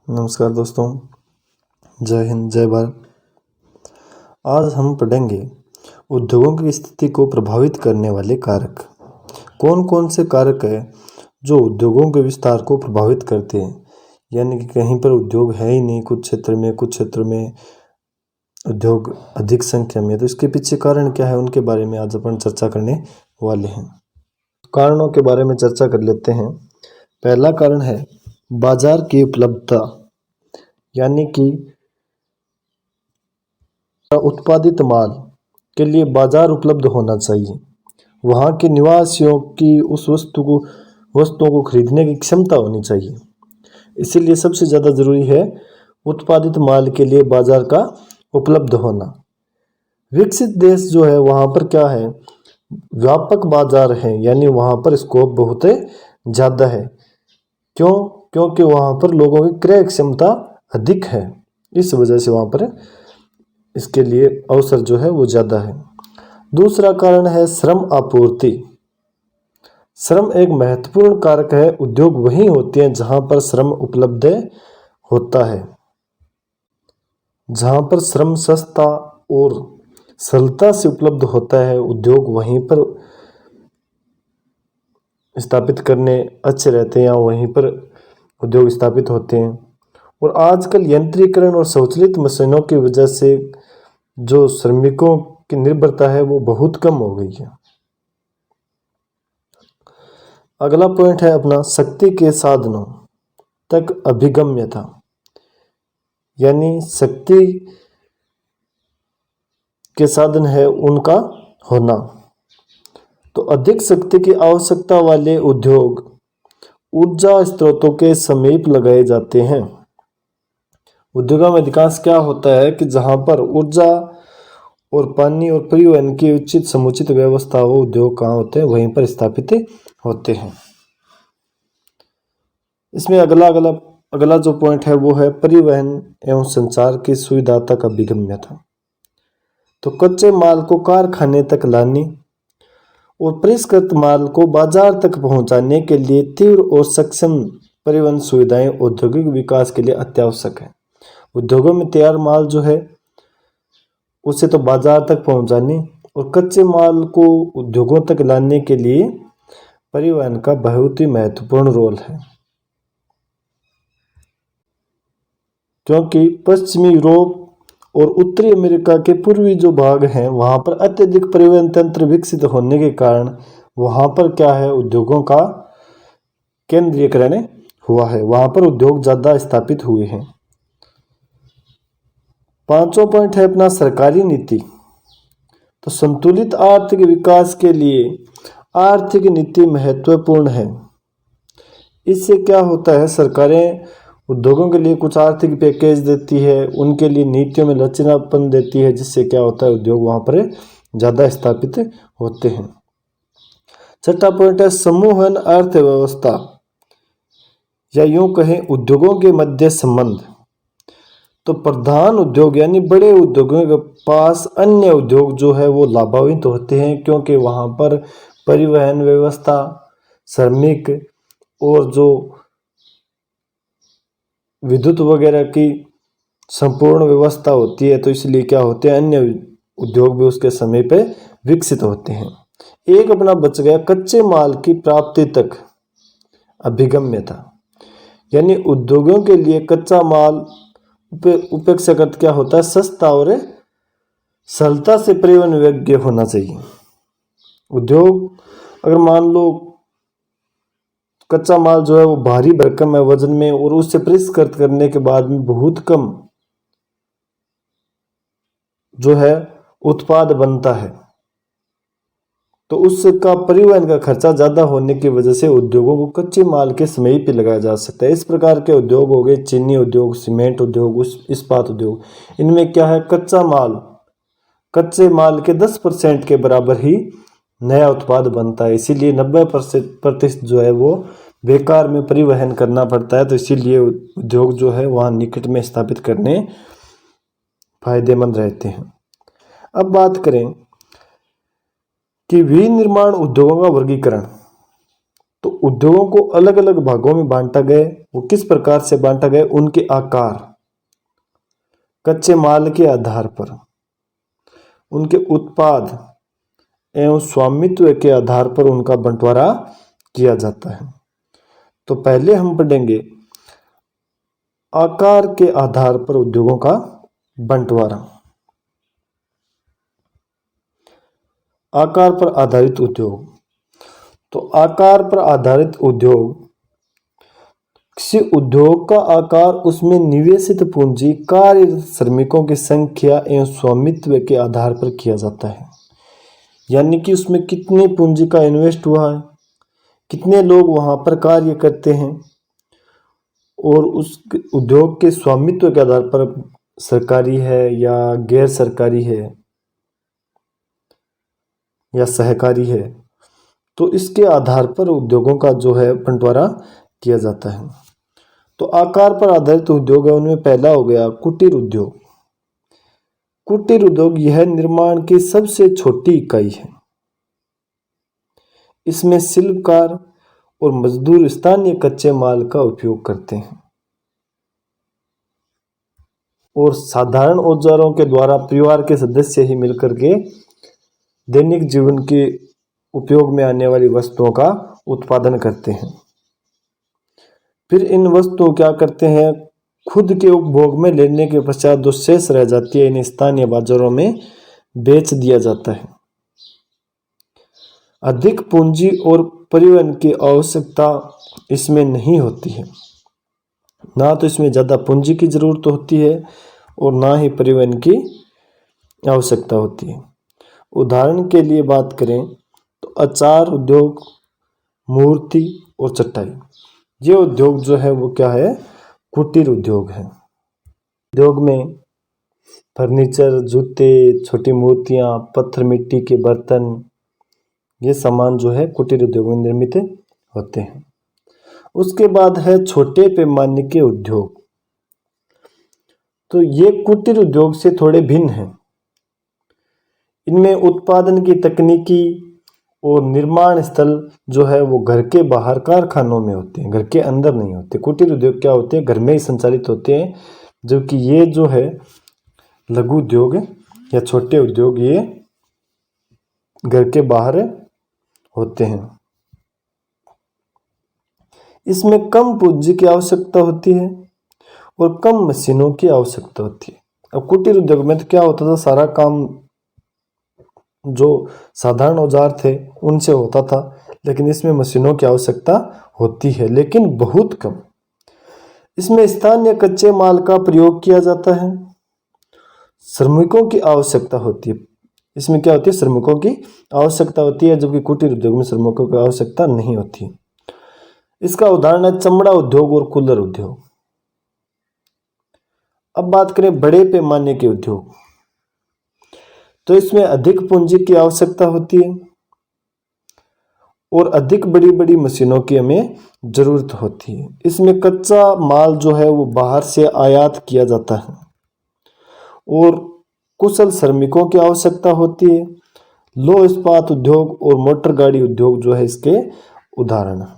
नमस्कार दोस्तों, जय हिंद, जय भारत। आज हम पढ़ेंगे उद्योगों की स्थिति को प्रभावित करने वाले कारक। कौन कौन से कारक हैं जो उद्योगों के विस्तार को प्रभावित करते हैं। यानी कि कहीं पर उद्योग है ही नहीं, कुछ क्षेत्र में उद्योग अधिक संख्या में, तो इसके पीछे कारण क्या है, उनके बारे में आज अपन चर्चा करने वाले हैं। कारणों के बारे में चर्चा कर लेते हैं। पहला कारण है बाजार की उपलब्धता, यानी कि उत्पादित माल के लिए बाजार उपलब्ध होना चाहिए। वहाँ के निवासियों की उस वस्तुओं को खरीदने की क्षमता होनी चाहिए। इसीलिए सबसे ज़्यादा ज़रूरी है उत्पादित माल के लिए बाजार का उपलब्ध होना। विकसित देश जो है वहाँ पर क्या है, व्यापक बाजार है, यानी वहाँ पर स्कोप बहुत ज़्यादा है। क्यों? क्योंकि वहाँ पर लोगों की क्रय क्षमता अधिक है, इस वजह से वहाँ पर इसके लिए अवसर जो है वो ज़्यादा है। दूसरा कारण है श्रम आपूर्ति। श्रम एक महत्वपूर्ण कारक है। उद्योग वहीं होते हैं जहाँ पर श्रम उपलब्ध होता है। जहाँ पर श्रम सस्ता और सरलता से उपलब्ध होता है, उद्योग वहीं पर स्थापित करने अच्छे रहते हैं या वहीं पर उद्योग स्थापित होते हैं। और आजकल यंत्रीकरण और स्वचालित मशीनों की वजह से जो श्रमिकों की निर्भरता है वो बहुत कम हो गई है। अगला पॉइंट है अपना शक्ति के साधनों तक अभिगम्यता, यानी शक्ति के साधन है उनका होना। तो अधिक शक्ति की आवश्यकता वाले उद्योग ऊर्जा स्रोतों के समीप लगाए जाते हैं। उद्योगों में अधिकांश क्या होता है कि जहां पर ऊर्जा और पानी और परिवहन की उचित समुचित व्यवस्था हो, उद्योग कहाँ होते हैं, वहीं पर स्थापित होते हैं। इसमें अगला जो पॉइंट है वो है परिवहन एवं संचार की सुविधा तक अभिगम्यता। तो कच्चे माल को कारखाने तक लाने और परिष्कृत माल को बाजार तक पहुंचाने के लिए तीव्र और सक्षम परिवहन सुविधाएं औद्योगिक विकास के लिए अत्यावश्यक है। उद्योगों में तैयार माल जो है उसे तो बाजार तक पहुंचाने और कच्चे माल को उद्योगों तक लाने के लिए परिवहन का बहुत ही महत्वपूर्ण रोल है। क्योंकि पश्चिमी यूरोप और उत्तरी अमेरिका के पूर्वी जो भाग हैं वहाँ पर अत्यधिक परिवहन तंत्र विकसित होने के कारण वहाँ पर क्या है, उद्योगों का केंद्रीयकरण हुआ है, वहाँ पर उद्योग ज़्यादा स्थापित हुए हैं। पांचवा पॉइंट है अपना सरकारी नीति। तो संतुलित आर्थिक विकास के लिए आर्थिक नीति महत्वपूर्ण है। इससे क्या होता है, सरकारें उद्योगों के लिए कुछ आर्थिक पैकेज देती है, उनके लिए नीतियों में लचीलापन देती है, जिससे क्या होता है उद्योग वहाँ पर ज़्यादा स्थापित होते हैं। छठा पॉइंट है समूहन अर्थव्यवस्था, या यूं कहें उद्योगों के मध्य संबंध। तो प्रधान उद्योग यानी बड़े उद्योगों के पास अन्य उद्योग जो है वो लाभान्वित होते हैं, क्योंकि वहाँ पर परिवहन व्यवस्था, श्रमिक और जो विद्युत वगैरह की संपूर्ण व्यवस्था होती है। तो इसलिए क्या होते हैं, अन्य उद्योग भी उसके समय पे विकसित होते हैं। एक अपना बच गया कच्चे माल की प्राप्ति तक अभिगम्यता, यानी उद्योगों के लिए कच्चा माल अपेक्षाकृत क्या होता है, सस्ता और सरलता से परिवहन योग्य होना चाहिए। उद्योग अगर मान लो कच्चा माल जो है वो भारी भरकम है वजन में और उससे परिष्कृत करने के बाद में बहुत कम जो है उत्पाद बनता है, तो उसका परिवहन का खर्चा ज़्यादा होने की वजह से उद्योगों को कच्चे माल के समय पे लगाया जा सकता है। इस प्रकार के उद्योग हो गए चीनी उद्योग, सीमेंट उद्योग, इस्पात उद्योग। इनमें क्या है, कच्चे माल के 10% के बराबर ही नया उत्पाद बनता है। इसीलिए 90% जो है वो बेकार में परिवहन करना पड़ता है। तो इसीलिए उद्योग जो है वहाँ निकट में स्थापित करने फायदेमंद रहते हैं। अब बात करें कि विनिर्माण उद्योगों का वर्गीकरण। तो उद्योगों को अलग अलग भागों में बांटा गया। वो किस प्रकार से बांटा गया? उनके आकार, कच्चे माल के आधार पर, उनके उत्पाद एवं स्वामित्व के आधार पर उनका बंटवारा किया जाता है। तो पहले हम पढ़ेंगे आकार के आधार पर उद्योगों का बंटवारा। आकार पर आधारित उद्योग। तो आकार पर आधारित उद्योग, किसी उद्योग का आकार उसमें निवेशित पूंजी, कार्यरत श्रमिकों की संख्या एवं स्वामित्व के आधार पर किया जाता है। यानी कि उसमें कितनी पूंजी का इन्वेस्ट हुआ है, कितने लोग वहां पर कार्य करते हैं, और उस उद्योग के स्वामित्व के आधार पर सरकारी है या गैर सरकारी है या सहकारी है, तो इसके आधार पर उद्योगों का जो है बंटवारा किया जाता है। तो आकार पर आधारित उद्योग है, उनमें पहला हो गया कुटीर उद्योग। कुटीर उद्योग यह निर्माण की सबसे छोटी इकाई है। इसमें शिल्पकार और मजदूर स्थानीय कच्चे माल का उपयोग करते हैं और साधारण औजारों के द्वारा परिवार के सदस्य ही मिलकर के दैनिक जीवन के उपयोग में आने वाली वस्तुओं का उत्पादन करते हैं। फिर इन वस्तुओं क्या करते हैं, खुद के उपभोग में लेने के पश्चात जो शेष रह जाती है, इन स्थानीय बाजारों में बेच दिया जाता है। अधिक पूंजी और परिवहन की आवश्यकता इसमें नहीं होती है। ना तो इसमें ज़्यादा पूंजी की जरूरत होती है और ना ही परिवहन की आवश्यकता होती है। उदाहरण के लिए बात करें तो अचार उद्योग, मूर्ति और चटाई, ये उद्योग जो है वो क्या है, कुटीर उद्योग है। उद्योग में फर्नीचर, जूते, छोटी मूर्तियां, पत्थर मिट्टी के बर्तन, ये सामान जो है कुटीर उद्योग में निर्मित होते हैं। उसके बाद है छोटे पैमाने के उद्योग। तो ये कुटीर उद्योग से थोड़े भिन्न हैं। इनमें उत्पादन की तकनीकी और निर्माण स्थल जो है वो घर के बाहर कारखानों में होते हैं, घर के अंदर नहीं होते। कुटीर उद्योग क्या होते हैं, घर में ही संचालित होते हैं, जबकि ये जो है लघु उद्योग या छोटे उद्योग ये घर के बाहर होते हैं। इसमें कम पूंजी की आवश्यकता होती है और कम मशीनों की आवश्यकता होती है। अब कुटीर उद्योग में तो क्या होता था, सारा काम जो साधारण औजार थे उनसे होता था, लेकिन इसमें मशीनों की आवश्यकता होती है, लेकिन बहुत कम। इसमें स्थानीय कच्चे माल का प्रयोग किया जाता है, श्रमिकों की आवश्यकता होती है। इसमें क्या होती है, श्रमिकों की आवश्यकता होती है, जबकि कुटीर उद्योग में श्रमिकों की आवश्यकता नहीं होती। इसका उदाहरण है चमड़ा उद्योग और कूलर उद्योग। अब बात करें बड़े पैमाने के उद्योग, तो इसमें अधिक पूंजी की आवश्यकता होती है और अधिक बड़ी बड़ी मशीनों की हमें जरूरत होती है। इसमें कच्चा माल जो है वो बाहर से आयात किया जाता है और कुशल श्रमिकों की आवश्यकता होती है। लौह इस्पात उद्योग और मोटर गाड़ी उद्योग जो है इसके उदाहरण है।